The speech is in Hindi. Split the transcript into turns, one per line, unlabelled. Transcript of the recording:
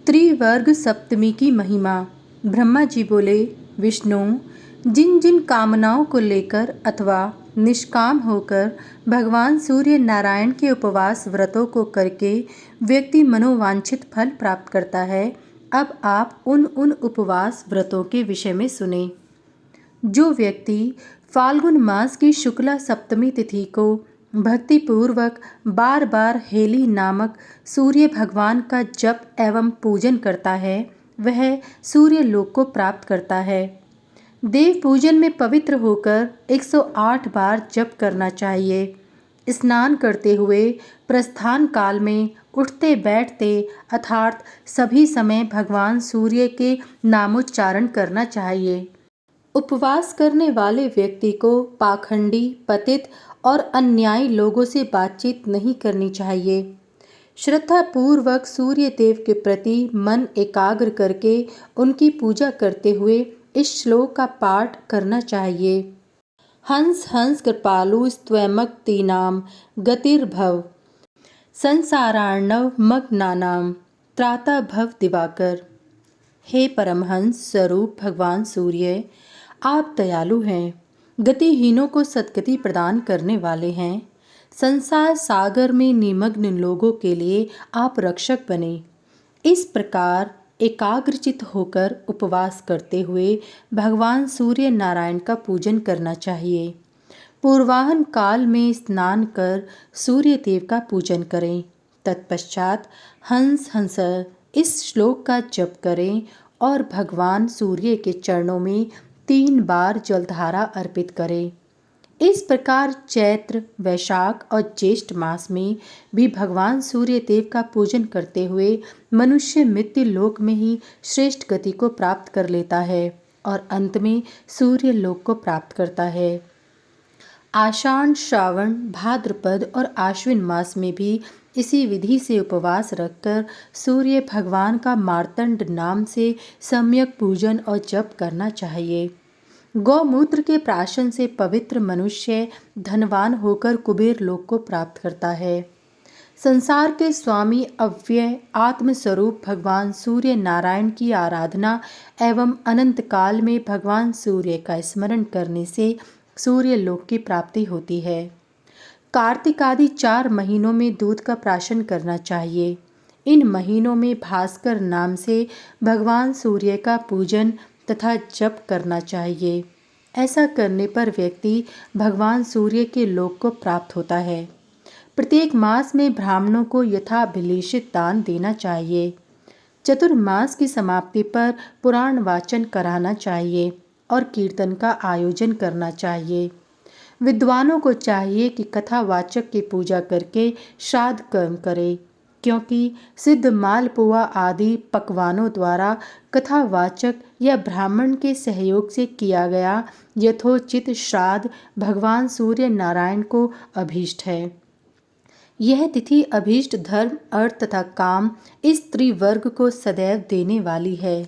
त्रिवर्ग सप्तमी की महिमा। ब्रह्मा जी बोले, विष्णु, जिन जिन कामनाओं को लेकर अथवा निष्काम होकर भगवान सूर्य नारायण के उपवास व्रतों को करके व्यक्ति मनोवांछित फल प्राप्त करता है, अब आप उन उपवास व्रतों के विषय में सुने। जो व्यक्ति फाल्गुन मास की शुक्ला सप्तमी तिथि को भक्तिपूर्वक बार बार हेली नामक सूर्य भगवान का जप एवं पूजन करता है, वह सूर्य लोक को प्राप्त करता है। देव पूजन में पवित्र होकर 108 बार जप करना चाहिए। स्नान करते हुए, प्रस्थान काल में, उठते बैठते अर्थात सभी समय भगवान सूर्य के नामोच्चारण करना चाहिए। उपवास करने वाले व्यक्ति को पाखंडी, पतित और अन्यायी लोगों से बातचीत नहीं करनी चाहिए। श्रद्धापूर्वक सूर्य देव के प्रति मन एकाग्र करके उनकी पूजा करते हुए इस श्लोक का पाठ करना चाहिए। हंस हंस कृपालु स्वयमक्तीनाम गतिर्भव संसारार्णव मग्नानाम त्राता भव दिवाकर। हे परमहंस स्वरूप भगवान सूर्य, आप दयालु हैं, गतिहीनों को सद्गति प्रदान करने वाले हैं। संसार सागर में निमग्न लोगों के लिए आप रक्षक बने। इस प्रकार एकाग्रचित होकर उपवास करते हुए भगवान सूर्य नारायण का पूजन करना चाहिए। पूर्वाहन काल में स्नान कर सूर्य देव का पूजन करें। तत्पश्चात हंस हंस इस श्लोक का जप करें और भगवान सूर्य के चरणों में 3 बार जलधारा अर्पित करें। इस प्रकार चैत्र, वैशाख और ज्येष्ठ मास में भी भगवान सूर्य देव का पूजन करते हुए मनुष्य मृत्यु लोक में ही श्रेष्ठ गति को प्राप्त कर लेता है और अंत में सूर्य लोक को प्राप्त करता है। आषाढ़, श्रावण, भाद्रपद और आश्विन मास में भी इसी विधि से उपवास रखकर सूर्य भगवान का मार्तंड नाम से सम्यक पूजन और जप करना चाहिए। गौमूत्र के प्राशन से पवित्र मनुष्य धनवान होकर कुबेर लोक को प्राप्त करता है। संसार के स्वामी अव्यय आत्मस्वरूप भगवान सूर्य नारायण की आराधना एवं अनंत काल में भगवान सूर्य का स्मरण करने से सूर्य लोक की प्राप्ति होती है। कार्तिक आदि 4 महीनों में दूध का प्राशन करना चाहिए। इन महीनों में भास्कर नाम से भगवान सूर्य का पूजन तथा जप करना चाहिए। ऐसा करने पर व्यक्ति भगवान सूर्य के लोक को प्राप्त होता है। प्रत्येक मास में ब्राह्मणों को यथाभिलषित दान देना चाहिए। चतुर्मास की समाप्ति पर पुराण वाचन कराना चाहिए और कीर्तन का आयोजन करना चाहिए। विद्वानों को चाहिए कि कथावाचक की पूजा करके श्राद्ध कर्म करें, क्योंकि सिद्ध मालपुआ आदि पकवानों द्वारा कथावाचक या ब्राह्मण के सहयोग से किया गया यथोचित श्राद्ध भगवान सूर्य नारायण को अभीष्ट है। यह तिथि अभीष्ट धर्म, अर्थ तथा काम इस त्रिवर्ग को सदैव देने वाली है।